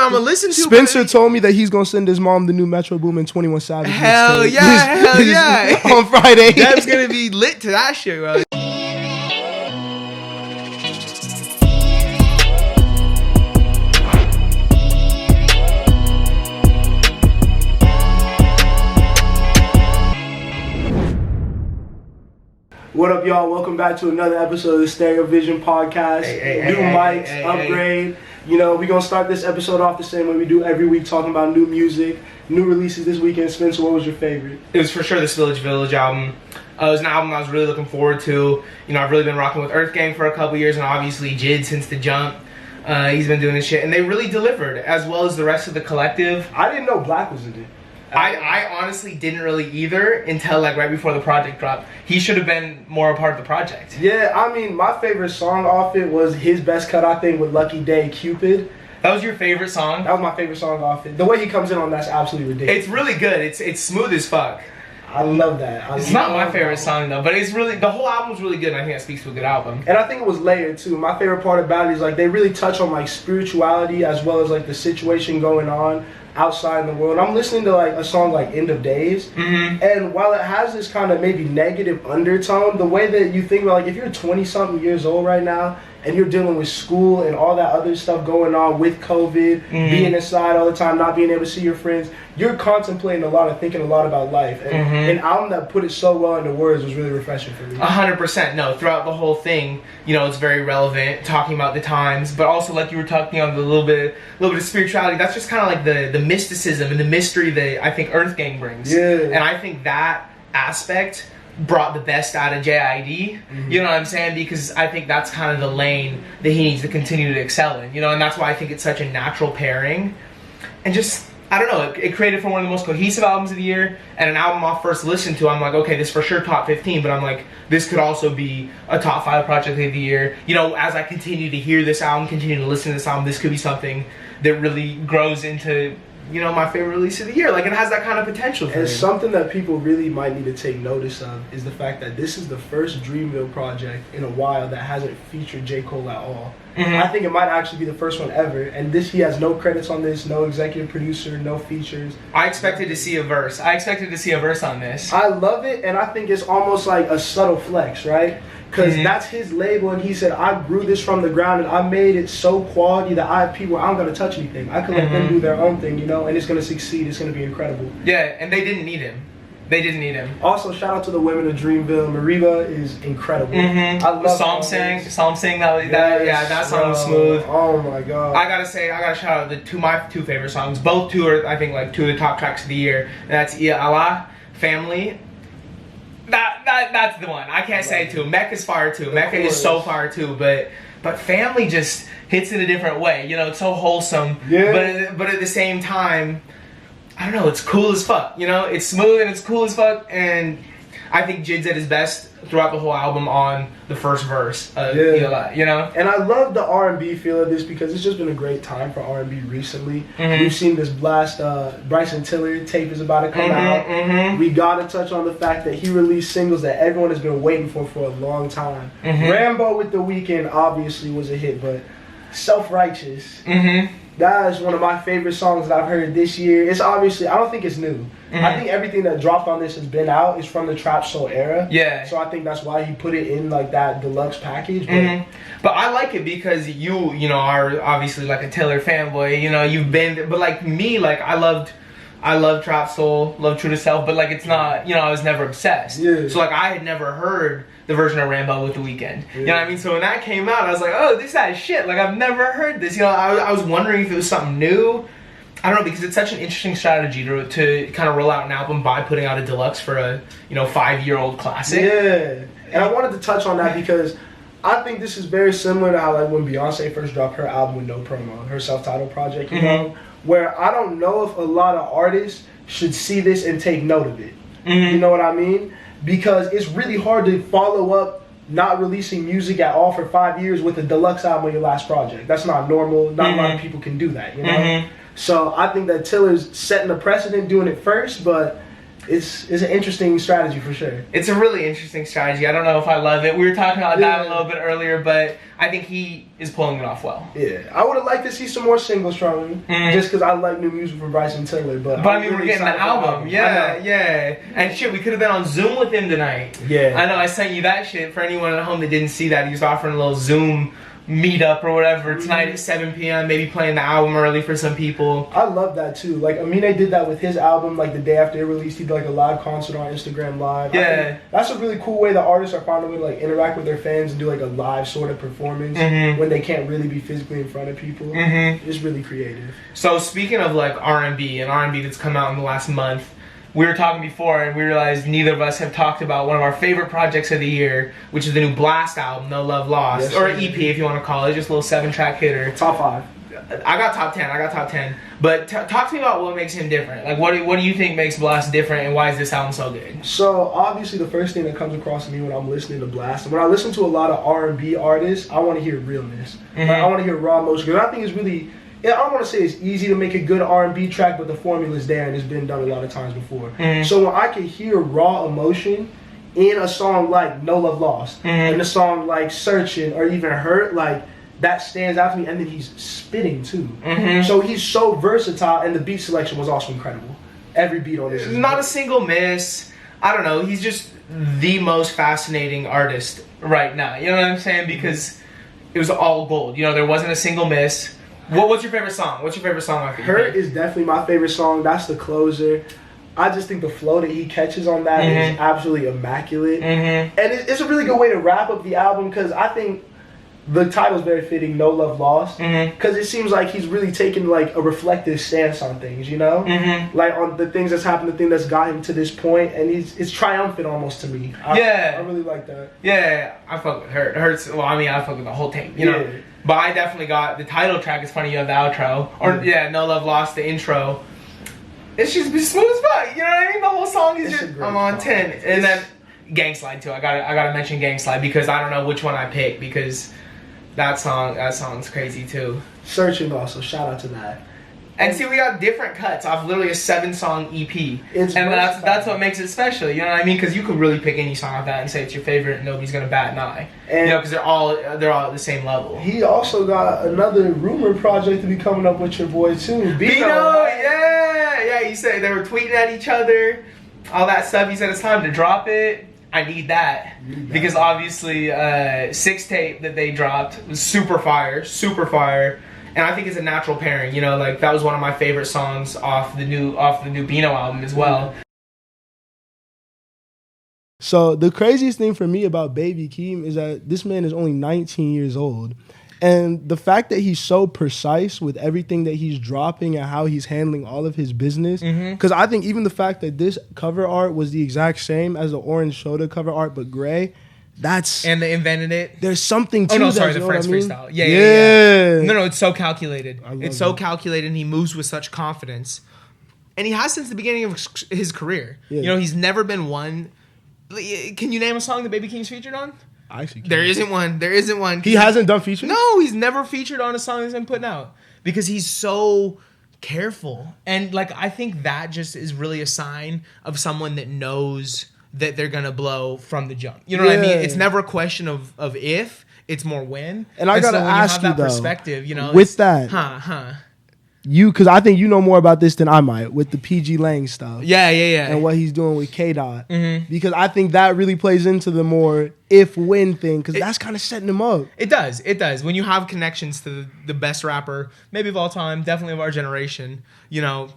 I'm gonna listen to. Spencer told me that he's gonna send his mom the new Metro Boomin 21 Savage. Hell yeah. On Friday. That's gonna be lit to that shit, bro. What up, y'all? Welcome back to another episode of the StereoVision podcast. New mics, upgrade. You know, we're going to start this episode off the same way we do every week, talking about new music, new releases this weekend. Spencer, what was your favorite? It was for sure the Spillage Village album. It was an album I was really looking forward to. You know, I've really been rocking with Earth Gang for a couple years, and obviously Jid since the jump. He's been doing this shit, and they really delivered, as well as the rest of the collective. I didn't know Black was in it. I honestly didn't really either until like right before the project dropped. He should have been more a part of the project. Yeah, I mean, my favorite song off it was his best cut, I think, with Lucky Day, Cupid. That was your favorite song? That was my favorite song off it. The way he comes in on that's absolutely ridiculous. It's really good. It's smooth as fuck. I love that. It's not my favorite song though, but it's really, the whole album's really good, and I think that speaks to a good album. And I think it was layered too. My favorite part about it is like they really touch on like spirituality as well as like the situation going on outside in the world. I'm listening to like a song like End of Days, and while it has this kind of maybe negative undertone, the way that you think about like if you're 20 something years old right now and you're dealing with school and all that other stuff going on with COVID, being inside all the time, not being able to see your friends, you're contemplating a lot and thinking a lot about life. And an album that put it so well into words was really refreshing for me. 100%. No, throughout the whole thing, you know, it's very relevant, talking about the times, but also like you were talking on the little bit of spirituality. That's just kind of like the mysticism and the mystery that I think Earth Gang brings. Yeah. And I think that aspect brought the best out of JID, you know what I'm saying? Because I think that's kind of the lane that he needs to continue to excel in, you know, and that's why I think it's such a natural pairing. And just, I don't know, it created for one of the most cohesive albums of the year, and an album I'll first listen to, I'm like, okay, this for sure top 15, but I'm like, this could also be a top 5 project of the year. You know, as I continue to hear this album, continue to listen to this album, this could be something that really grows into, you know, my favorite release of the year. Like, it has that kind of potential for me. And something that people really might need to take notice of is the fact that this is the first Dreamville project in a while that hasn't featured J. Cole at all. I think it might actually be the first one ever, and he has no credits on this, no executive producer, no features. I expected to see a verse. I expected to see a verse on this. I love it, and I think it's almost like a subtle flex, right? Because that's his label, and he said, I grew this from the ground, and I made it so quality that I have people, I'm going to touch anything. I can let them do their own thing, you know, and it's going to succeed. It's going to be incredible. Yeah, and they didn't need him. They didn't need him. Also, shout out to the women of Dreamville. Mariva is incredible. I love Psalm Sing that song was smooth. Oh my god. I gotta shout out my two favorite songs. Both two are, I think, like two of the top tracks of the year. And that's Ya Allah, Family. That's the one. I can't say it too. Mecca's fire too. Mecca is so fire too, but Family just hits in a different way. You know, it's so wholesome. Yeah. But at the same time, I don't know, it's cool as fuck, you know? It's smooth and it's cool as fuck, and I think Jid's at his best throughout the whole album on the first verse of you know? And I love the R&B feel of this because it's just been a great time for R&B recently. We've seen this blast, Bryson Tiller tape is about to come out. We gotta touch on the fact that he released singles that everyone has been waiting for a long time. Rambo with The Weeknd obviously was a hit, but Self-Righteous. That is one of my favorite songs that I've heard this year. It's obviously, I don't think it's new. I think everything that dropped on this has been out. It's from the Trap Soul era. Yeah. So I think that's why he put it in like that deluxe package. But I like it because you know, are obviously like a Taylor fanboy. You know, you've been, but like me, like I love Trap Soul, love True to Self, but like it's not, you know, I was never obsessed. So like I had never heard the version of Rambo with The Weeknd. You know what I mean? So when that came out, I was like, oh, this is shit. Like I've never heard this. You know, I was wondering if it was something new. I don't know, because it's such an interesting strategy to kind of roll out an album by putting out a deluxe for a, you know, 5-year-old classic. Yeah. And I wanted to touch on that because I think this is very similar to how like when Beyonce first dropped her album with no promo, her self-titled project, you know, where I don't know if a lot of artists should see this and take note of it. You know what I mean? Because it's really hard to follow up not releasing music at all for 5 years with a deluxe album on your last project. That's not normal. Not a lot of people can do that, you know? So I think that Tiller's setting the precedent doing it first, but it's an interesting strategy for sure. It's a really interesting strategy. I don't know if I love it. We were talking about that a little bit earlier, but I think he is pulling it off well. Yeah, I would have liked to see some more singles from him, just because I like new music from Bryson Tiller. But I mean, we're getting the album. Yeah. And shit, we could have been on Zoom with him tonight. Yeah. I know, I sent you that shit. For anyone at home that didn't see that, he was offering a little Zoom meetup or whatever tonight at 7 p.m. Maybe playing the album early for some people. I love that too. Like Amine did that with his album. Like the day after it released, he did like a live concert on Instagram Live. Yeah, that's a really cool way the artists are finding a way to like interact with their fans and do like a live sort of performance when they can't really be physically in front of people. It's really creative. So speaking of like R&B that's come out in the last month, we were talking before and we realized neither of us have talked about one of our favorite projects of the year, which is the new Blast album, No Love Lost, or EP if you want to call it, just a little 7-track hitter. Top 5. I got top 10. But talk to me about what makes him different. Like, what do you think makes Blast different, and why is this album so good? So obviously, the first thing that comes across me when I'm listening to Blast, and when I listen to a lot of R&B artists, I want to hear realness. Like, I want to hear raw emotion, because I think it's really. I don't want to say it's easy to make a good R&B track, but the formula's there and it's been done a lot of times before. So when I can hear raw emotion in a song like No Love Lost, in a song like Searching or even Hurt, like that stands out to me. And then he's spitting too. So he's so versatile, and the beat selection was also incredible. Every beat on this is not a single miss. I don't know. He's just the most fascinating artist right now. You know what I'm saying? Because it was all gold. You know, there wasn't a single miss. What's your favorite song? What's your favorite song? Hurt is definitely my favorite song. That's the closer. I just think the flow that he catches on that is absolutely immaculate. And it's a really good way to wrap up the album, because I think the title's very fitting, No Love Lost, because it seems like he's really taking like a reflective stance on things, you know? Like on the things that's happened, the thing that's got him to this point, and it's triumphant almost to me. I really like that. Yeah, I fuck with Hurt. Hurts, well, I mean, I fuck with the whole thing, you know? But I definitely got the title track. Is funny, you have the outro, or No Love Lost, the intro. It's just smooth as fuck. You know what I mean? The whole song is just I'm on 10. And then Gang Slide too. I gotta mention Gang Slide, because I don't know which one I pick, because that song's crazy too. Searching also, shout out to that. And see, we got different cuts off literally a 7-song EP. And that's what makes it special, you know what I mean? Because you could really pick any song off that and say it's your favorite, and nobody's gonna bat an eye. And you know, because they're all at the same level. He also got another rumor project to be coming up with your boy too, Bino. Yeah. He said they were tweeting at each other, all that stuff. He said it's time to drop it. I need that. Because obviously, 6 tape that they dropped was super fire. And I think it's a natural pairing, you know, like that was one of my favorite songs off the new Bino album as well. So the craziest thing for me about Baby Keem is that this man is only 19 years old. And the fact that he's so precise with everything that he's dropping and how he's handling all of his business. Because I think even the fact that this cover art was the exact same as the Orange Soda cover art, but gray. And they invented it. There's something to that. Oh no, sorry, the French freestyle. Yeah. No, it's so calculated. It's so calculated, and he moves with such confidence. And he has since the beginning of his career. Yeah. You know, he's never been one. Can you name a song that Baby Keem's featured on? I actually can't. There isn't one. He hasn't done features? No, he's never featured on a song that's been putting out, because he's so careful. And like, I think that just is really a sign of someone that knows that they're gonna blow from the jump. You know what I mean? It's never a question of if, it's more when. And I gotta ask you, that though, perspective, you know, with that, because I think you know more about this than I might with the PG Lang stuff. Yeah. And what he's doing with K Dot, because I think that really plays into the more if-when thing, because that's kind of setting him up. It does. When you have connections to the best rapper, maybe of all time, definitely of our generation, you know,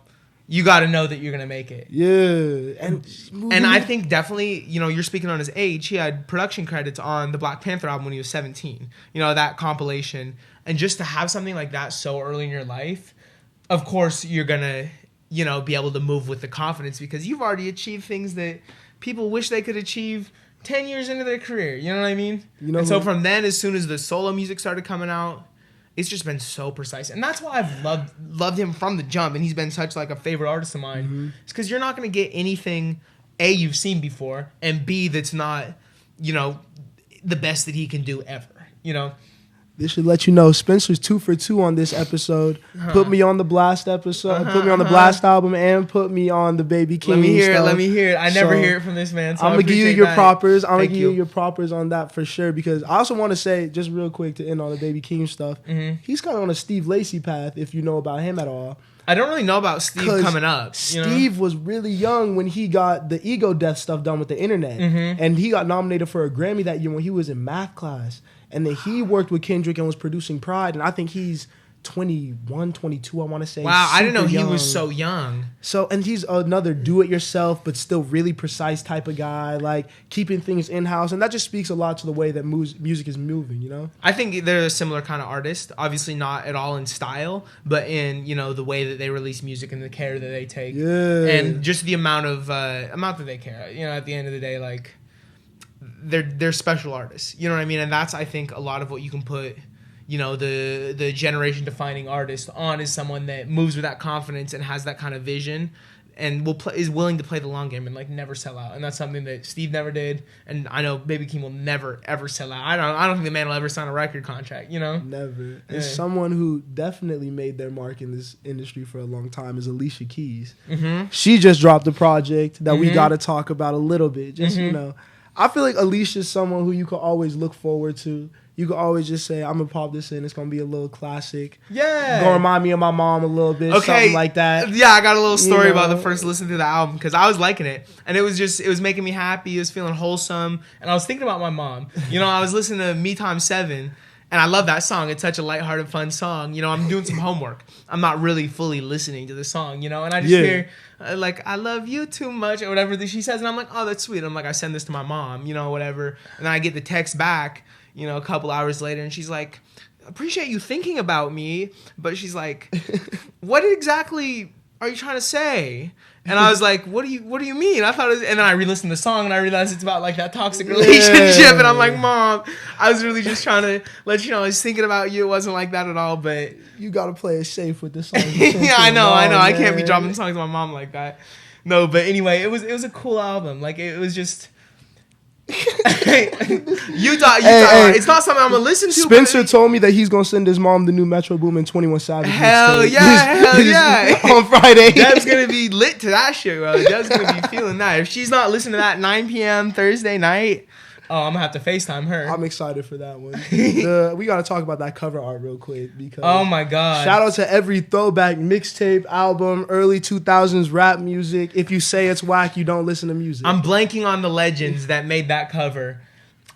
you got to know that you're going to make it. Yeah. And I think definitely, you know, you're speaking on his age. He had production credits on the Black Panther album when he was 17. You know, that compilation. And just to have something like that so early in your life, of course you're going to, you know, be able to move with the confidence, because you've already achieved things that people wish they could achieve 10 years into their career. You know what I mean? You know, and so from then, as soon as the solo music started coming out, it's just been so precise. And that's why I've loved him from the jump, and he's been such like a favorite artist of mine. It's because you're not going to get anything, A, you've seen before, and B, that's not, you know, the best that he can do ever, you know? This should let you know Spencer's 2 for 2 on this episode. Put me on the Blast episode. Put me on the Blast album and put me on the Baby Keem. Let me hear stuff. it. Let me hear it. I never hear it from this man. So I'm gonna give you your propers. I'm gonna Thank give you. you your propers on that for sure. Because I also want to say, just real quick to end on the Baby Keem stuff, he's kind of on a Steve Lacy path. If you know about him at all. I don't really know about Steve coming up. Steve was really young when he got the ego death stuff done with the internet. And he got nominated for a Grammy that year when he was in math class. And then he worked with Kendrick and was producing Pride. And I think he's 21, 22, I want to say. Wow, I didn't know Super he young. was so young. So, and he's another do-it-yourself, but still really precise type of guy, like keeping things in-house. And that just speaks a lot to the way that music is moving, you know? I think they're a similar kind of artist. Obviously not at all in style, but in, you know, the way that they release music and the care that they take. Yeah. And just the amount that they care. You know, at the end of the day, like, they're special artists. You know what I mean? And that's, I think, a lot of what you can put, you know, the generation defining artist on is someone that moves with that confidence and has that kind of vision and is willing to play the long game and like never sell out. And that's something that Steve never did, and I know Baby Keem will never ever sell out. I don't think the man will ever sign a record contract, you know? Never. And someone who definitely made their mark in this industry for a long time is Alicia Keys. She just dropped a project that we got to talk about a little bit. Just, you know, I feel like Alicia's someone who you could always look forward to. You could always just say, I'm going to pop this in. It's going to be a little classic. Yeah. Going to remind me of my mom a little bit. Okay. Something like that. Yeah, I got a little story about the first listen to the album because I was liking it. And it was making me happy. It was feeling wholesome. And I was thinking about my mom. You know, I was listening to Me Times 7. And I love that song. It's such a lighthearted, fun song. You know, I'm doing some homework. I'm not really fully listening to the song, you know? And I just hear, like, I love you too much or whatever that she says. And I'm like, oh, that's sweet. I'm like, I send this to my mom, you know, whatever. And then I get the text back, you know, a couple hours later. And she's like, appreciate you thinking about me. But she's like, what exactly are you trying to say? And I was like, what do you mean? I thought it was, and then I re-listened to the song and I realized it's about like that toxic relationship. And I'm like, Mom, I was really just trying to let you know I was thinking about you. It wasn't like that at all, but you gotta play it safe with this song. Yeah, I know. I can't be dropping songs to my mom like that. No, but anyway, it was a cool album. Like it was just you thought it's not something I'm gonna listen to. Spencer told me that he's gonna send his mom the new Metro Boomin 21 Savage. Hell yeah. On Friday. Deb's gonna be lit to that shit, bro. Deb's gonna be feeling that. If she's not listening to that 9 p.m. Thursday night, oh, I'm gonna have to FaceTime her. I'm excited for that one. We gotta talk about that cover art real quick because oh my god! Shout out to every throwback mixtape, album, early 2000s rap music. If you say it's whack, you don't listen to music. I'm blanking on the legends that made that cover.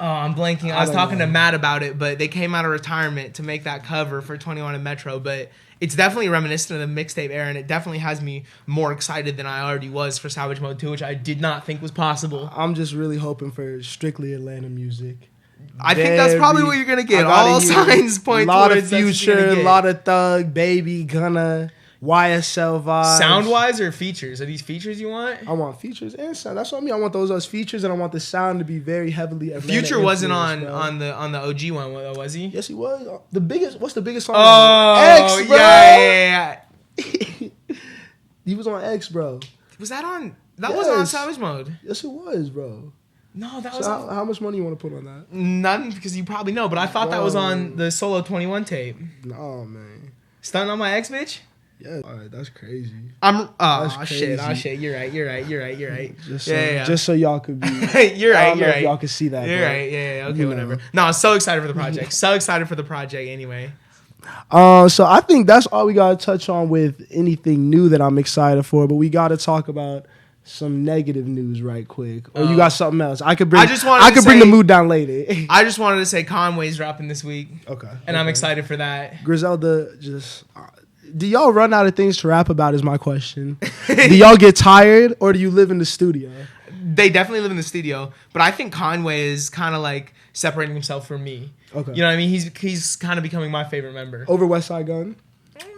Oh, I'm blanking. I was talking to Matt about it, but they came out of retirement to make that cover for 21 and Metro. But it's definitely reminiscent of the mixtape era, and it definitely has me more excited than I already was for Savage Mode 2, which I did not think was possible. I'm just really hoping for strictly Atlanta music. I think that's probably what you're going to get. All signs point towards a lot of Future, a lot of Thug, Baby, Gunna, YSL vibes. Sound-wise or features? Are these features you want? I want features and sound. That's what I mean. I want those as features, and I want the sound to be very heavily Atlanta Future wasn't on the OG one, was he? Yes, he was. The biggest. What's the biggest song? Oh, X, bro. Yeah. He was on X, bro. Was that on? That wasn't on Savage Mode. Yes, it was, bro. No, that so was. How much money you want to put on that? None, because you probably know. But I thought that was on the Solo 21 tape. No, man. Stunting on my ex, bitch. Yeah, all right, that's crazy. Shit. You're right. Just so y'all could be. You're right. Y'all could see that. You're right. Yeah. Okay, whatever. No, I'm so excited for the project. Anyway. So I think that's all we gotta touch on with anything new that I'm excited for. But we gotta talk about some negative news right quick. Or you got something else? I could bring the mood down later. I just wanted to say Conway's dropping this week. Okay. And I'm excited for that. Griselda just. Do y'all run out of things to rap about is my question. Do y'all get tired or do you live in the studio? They definitely live in the studio, but I think Conway is kind of like separating himself from me. Okay. You know what I mean? He's kind of becoming my favorite member. Over West Side Gun?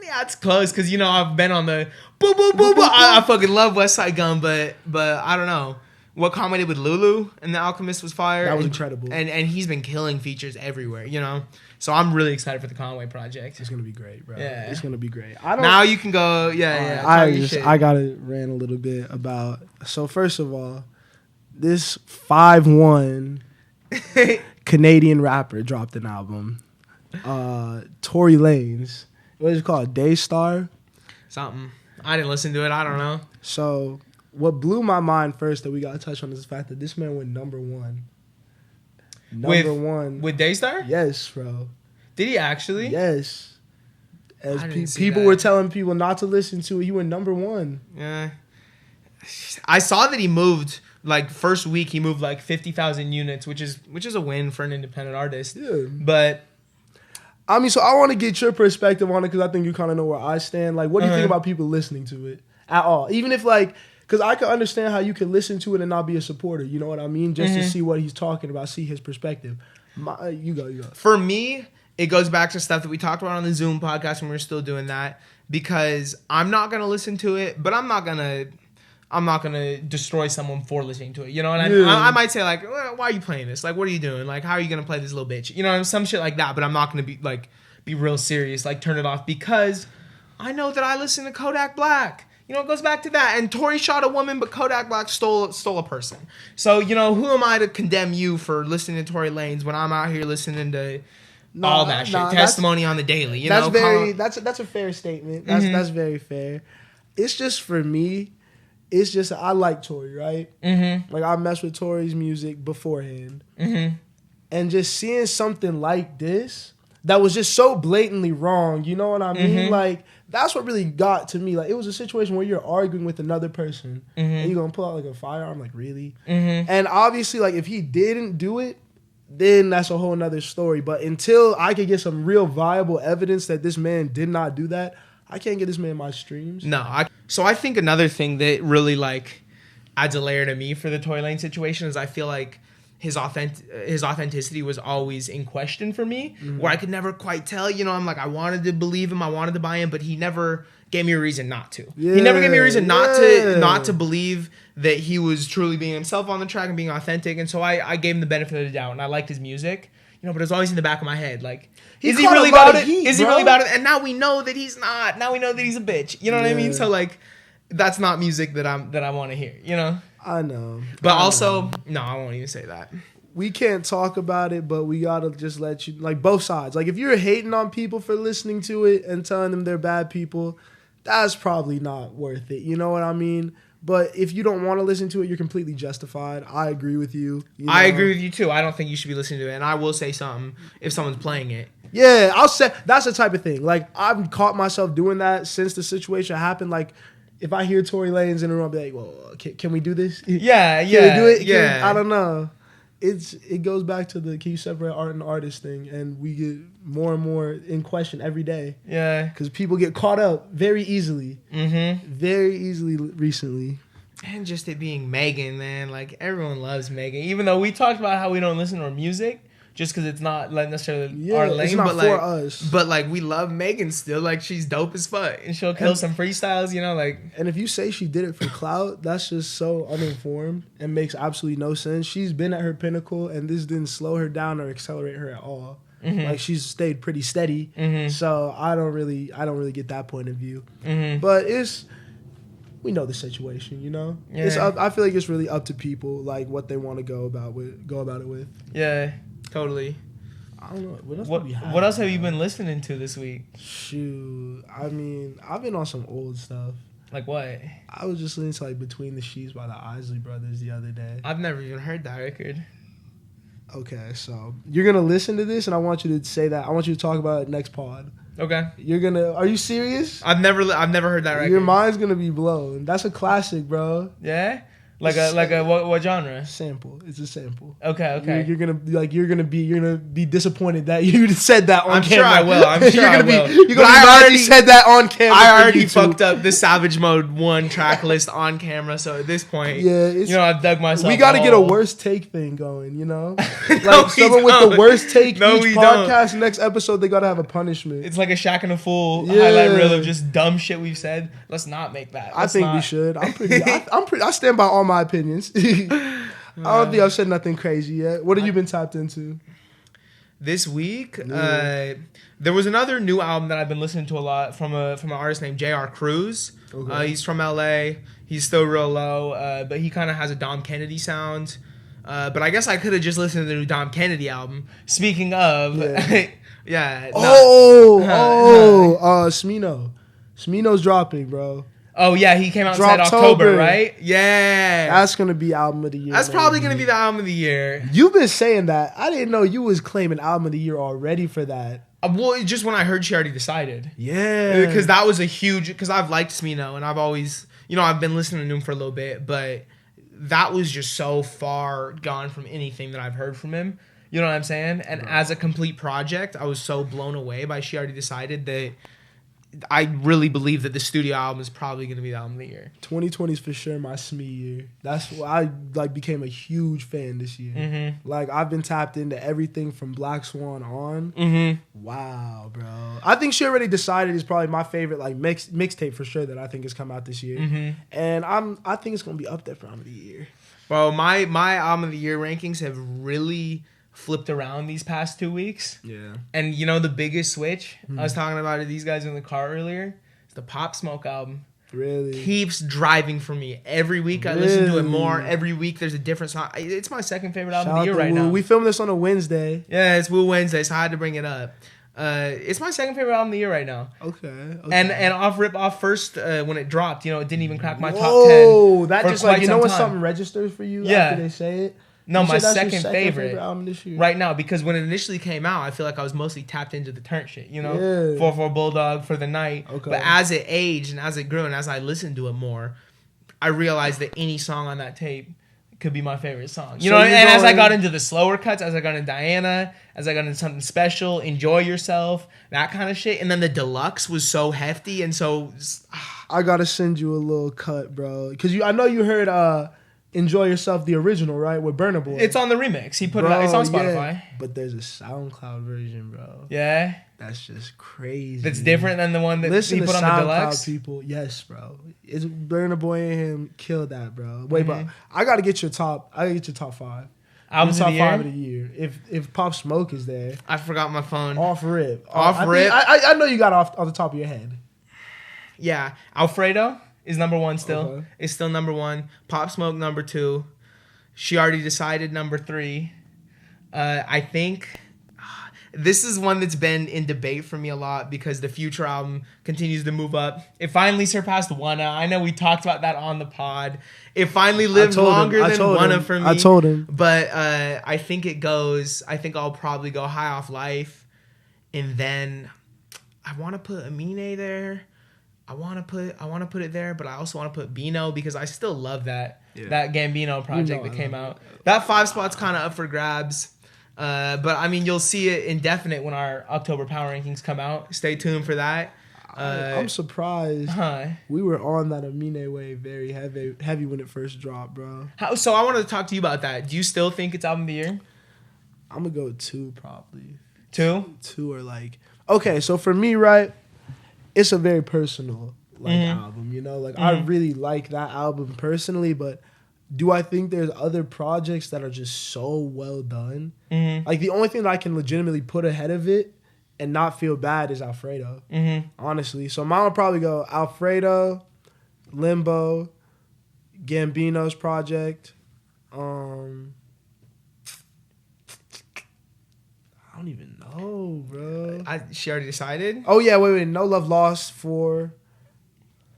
Yeah, it's close because, you know, I've been on the boo, boo, boo, boo. I fucking love West Side Gun, but I don't know. What Conway did with Lulu and The Alchemist was fire. That was incredible. And he's been killing features everywhere, you know? So I'm really excited for the Conway project. It's gonna be great, bro. Yeah, it's gonna be great. Now you can go. Yeah. I gotta rant a little bit about. So first of all, this 5'1" Canadian rapper dropped an album. Tory Lanez. What is it called? Daystar. Something. I didn't listen to it. I don't know. So what blew my mind first that we got to touch on is the fact that this man went number one. Number one. With Daystar? Yes, bro. Did he actually? Yes. I As didn't see people that. were telling people not to listen to it, he went number one. Yeah. I saw that he moved, like, first week, he moved, like, 50,000 units, which is a win for an independent artist. Yeah. But I mean, so I want to get your perspective on it because I think you kind of know where I stand. Like, what do you think about people listening to it at all? Even if, like, because I can understand how you can listen to it and not be a supporter. You know what I mean? Just to see what he's talking about, see his perspective. You go. for me, it goes back to stuff that we talked about on the Zoom podcast when we were still doing that, because I'm not going to listen to it, but I'm not going to destroy someone for listening to it. You know, and I might say, like, well, why are you playing this? Like, what are you doing? Like, how are you going to play this little bitch? You know, some shit like that, but I'm not going to be real serious, like turn it off, because I know that I listen to Kodak Black. You know, it goes back to that. And Tory shot a woman, but Kodak Black stole a person. So, you know, who am I to condemn you for listening to Tory Lanez when I'm out here listening to all that shit? Testimony on the daily. You know, that's a fair statement. That's very fair. It's just for me. It's just I like Tory, right? Mm-hmm. Like I messed with Tory's music beforehand, and just seeing something like this that was just so blatantly wrong. You know what I mean? Like that's what really got to me. Like it was a situation where you're arguing with another person, and you're gonna pull out like a firearm. Like really? And obviously, like if he didn't do it, then that's a whole nother story. But until I could get some real viable evidence that this man did not do that, I can't get this man my streams. So I think another thing that really like adds a layer to me for the Tory Lanez situation is I feel like his authenticity was always in question for me, where I could never quite tell. You know, I'm like, I wanted to believe him, I wanted to buy him, but he never gave me a reason not to. He never gave me a reason not to believe that he was truly being himself on the track and being authentic. And so I gave him the benefit of the doubt, and I liked his music. You know, but it was always in the back of my head, like, is he really about it? Is he really about it? And now we know that he's not. Now we know that he's a bitch. You know what I mean? So like, that's not music that I want to hear. You know? I know. But also, no, I won't even say that. We can't talk about it, but we gotta just let you, like, both sides. Like, if you're hating on people for listening to it and telling them they're bad people, that's probably not worth it. You know what I mean? But if you don't want to listen to it, you're completely justified. I agree with you. I agree with you too. I don't think you should be listening to it. And I will say something if someone's playing it. Yeah, I'll say that's the type of thing. Like, I've caught myself doing that since the situation happened. Like, if I hear Tory Lanez in the room, I'll be like, well, can we do this? Yeah. Can we do it? I don't know. It goes back to the can you separate art and artist thing, and we get more and more in question every day. Yeah, because people get caught up very easily, very easily recently. And just it being Megan, man, like everyone loves Megan. Even though we talked about how we don't listen to her music, just because it's not like necessarily our lane, it's not but for like us. But like we love Megan still. Like she's dope as fuck, and she'll kill some freestyles, you know, like. And if you say she did it for clout, that's just so uninformed and makes absolutely no sense. She's been at her pinnacle, and this didn't slow her down or accelerate her at all. Like she's stayed pretty steady. So I don't really get that point of view. But we know the situation, you know. Yeah. I feel like it's really up to people, like what they want to go about it with. Yeah. Totally. I don't know. What else have you been listening to this week? Shoot. I mean, I've been on some old stuff. Like what? I was just listening to like Between the Sheets by the Isley Brothers the other day. I've never even heard that record. Okay, so you're going to listen to this and I want you to say that. I want you to talk about it next pod. Okay. Are you serious? I've never heard that record. Your mind's going to be blown. That's a classic, bro. Yeah? Like a what genre? Sample. It's a sample. Okay. You're gonna be disappointed that you said that on camera. I'm sure I will. You're gonna I already said that on camera. I already fucked up the Savage Mode 1 track list on camera. So at this point, I've dug myself. We got to get a worst take thing going. You know, like someone with the worst take each podcast. Next episode, they gotta have a punishment. It's like a Shaq and a Fool highlight reel of just dumb shit we've said. Let's not make that. I think we should. I stand by all my opinions. I don't think I've said nothing crazy yet. What have you been tapped into? This week, there was another new album that I've been listening to a lot from an artist named J.R. Cruz. Okay. He's from L.A. He's still real low, but he kind of has a Dom Kennedy sound. But I guess I could have just listened to the new Dom Kennedy album. Speaking of, Yeah. Smino. Smino's dropping, bro. Oh yeah, he came out and said October, right? Yeah. That's gonna be album of the year. That's probably gonna be the album of the year. You've been saying that. I didn't know you was claiming album of the year already for that. Well, just when I heard she already decided. Yeah. Because that was a huge... Because I've liked Smino, and I've always... I've been listening to him for a little bit, but that was just so far gone from anything that I've heard from him. You know what I'm saying? And as a complete project, I was so blown away by She Already Decided that I really believe that the studio album is probably going to be the album of the year. 2020 is for sure my SME year. That's why I became a huge fan this year. Mm-hmm. I've been tapped into everything from Black Swan on. Mm-hmm. Wow, bro. I think She Already Decided is probably my favorite mixtape for sure that I think has come out this year. Mm-hmm. And I think it's gonna be up there for album of the year. Bro, my album of the year rankings have really flipped around these past 2 weeks. Yeah. And the biggest switch, I was talking about it, these guys in the car earlier, it's the Pop Smoke album. Really? Keeps driving for me. Every week I listen to it more. Every week there's a different song. It's my second favorite album of the year right now. We filmed this on a Wednesday. Yeah, it's Woo Wednesday, so I had to bring it up. It's my second favorite album of the year right now. Okay. And off first when it dropped, it didn't even crack my top 10. Oh, that just when time. something registers for you Yeah. after they say it? No, you my said that's second your favorite album this year. right now, because when it initially came out, I feel like I was mostly tapped into the turn shit, Yeah. 4-4 Bulldog for the night. Okay. But as it aged and as it grew and as I listened to it more, I realized that any song on that tape could be my favorite song. And as I got into the slower cuts, as I got into Diana, as I got into Something Special, Enjoy Yourself, that kind of shit. And then the deluxe was so hefty and so... I gotta send you a little cut, bro. Because I know you heard... Enjoy Yourself, the original, right? With Burna Boy. It's on the remix. He put it out. It's on Spotify. Yeah. But there's a SoundCloud version, bro. Yeah? That's just crazy. That's different than the one that Listen he put to on the SoundCloud deluxe? people. Yes, bro. It's Burna Boy and him killed that, bro. Wait, but I gotta get your top 5. Albums top of the year? 5 of the year. If Pop Smoke is there. I forgot my phone. Off rip. I know you got off the top of your head. Yeah. Alfredo is number 1 still. Okay. It's still number 1. Pop Smoke number 2. She Already Decided number 3. I think this is one that's been in debate for me a lot because the Future album continues to move up. It finally surpassed Wanna. I know we talked about that on the pod. It finally lived longer than Wanna for me. I told him. But I think I'll probably go High Off Life. And then I want to put Amine there. I want to put it there, but I also want to put Bino because I still love that Gambino project that came out. That 5 spot's kind of up for grabs. But I mean, you'll see it indefinite when our October power rankings come out. Stay tuned for that. I'm surprised we were on that Amine wave very heavy when it first dropped, bro. So I wanted to talk to you about that. Do you still think it's album of the year? I'm gonna go 2 probably. 2? 2 or okay. So for me, right, it's a very personal album. I really like that album personally, but do I think there's other projects that are just so well done? Mm-hmm. The only thing that I can legitimately put ahead of it and not feel bad is Alfredo. Mm-hmm. Honestly. So mine would probably go Alfredo, Limbo, Gambino's project. I don't even know, bro. She Already Decided? Oh, yeah, wait. No Love Lost 4.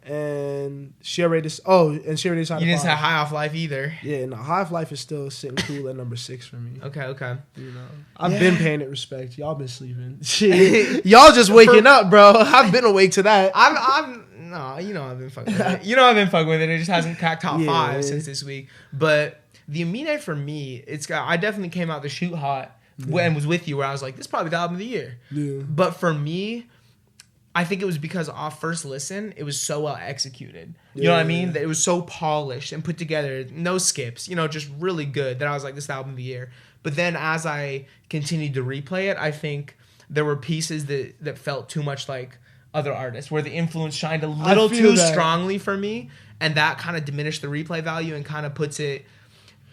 And She Already Decided. You didn't say High Off Life either. Yeah, no, High Off Life is still sitting cool at number 6 for me. Okay. I've been paying it respect. Y'all been sleeping. Shit. Y'all just waking up, bro. I've been awake to that. I've been fucking with it. I've been fucking with it. It just hasn't cracked top 5 since this week. But the Amine for me, I definitely came out the shoot hot and was with you where I was like, this is probably the album of the year. Yeah. But for me, I think it was because off first listen, it was so well executed. You know what I mean? That it was so polished and put together, no skips, just really good that I was like, this is the album of the year. But then as I continued to replay it, I think there were pieces that felt too much like other artists, where the influence shined a little too strongly for me, and that kind of diminished the replay value and kind of puts it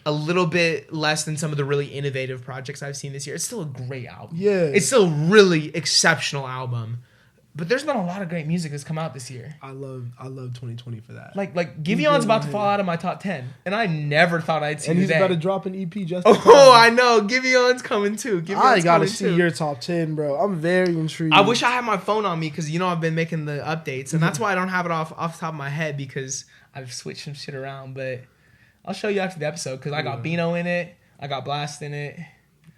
a little bit less than some of the really innovative projects I've seen this year. It's still a great album. Yeah. It's still a really exceptional album. But there's been a lot of great music that's come out this year. I love 2020 for that. Like Giveon's about to fall out of my top 10, and I never thought I'd see. And he's today. about to drop an EP just. Oh, I know. Giveon's coming too. I gotta see your top 10, bro. I'm very intrigued. I wish I had my phone on me because I've been making the updates, and that's why I don't have it off the top of my head because I've switched some shit around. But I'll show you after the episode because I got Bino in it, I got Blast in it.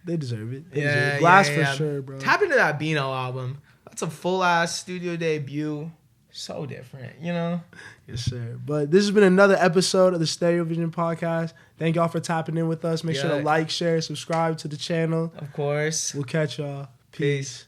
They deserve it. They deserve it. Blast for sure, bro. Tap into that Bino album. That's a full ass studio debut. So different, Yes, sir. But this has been another episode of the StereoVision podcast. Thank y'all for tapping in with us. Make sure to like, share, subscribe to the channel. Of course. We'll catch y'all. Peace.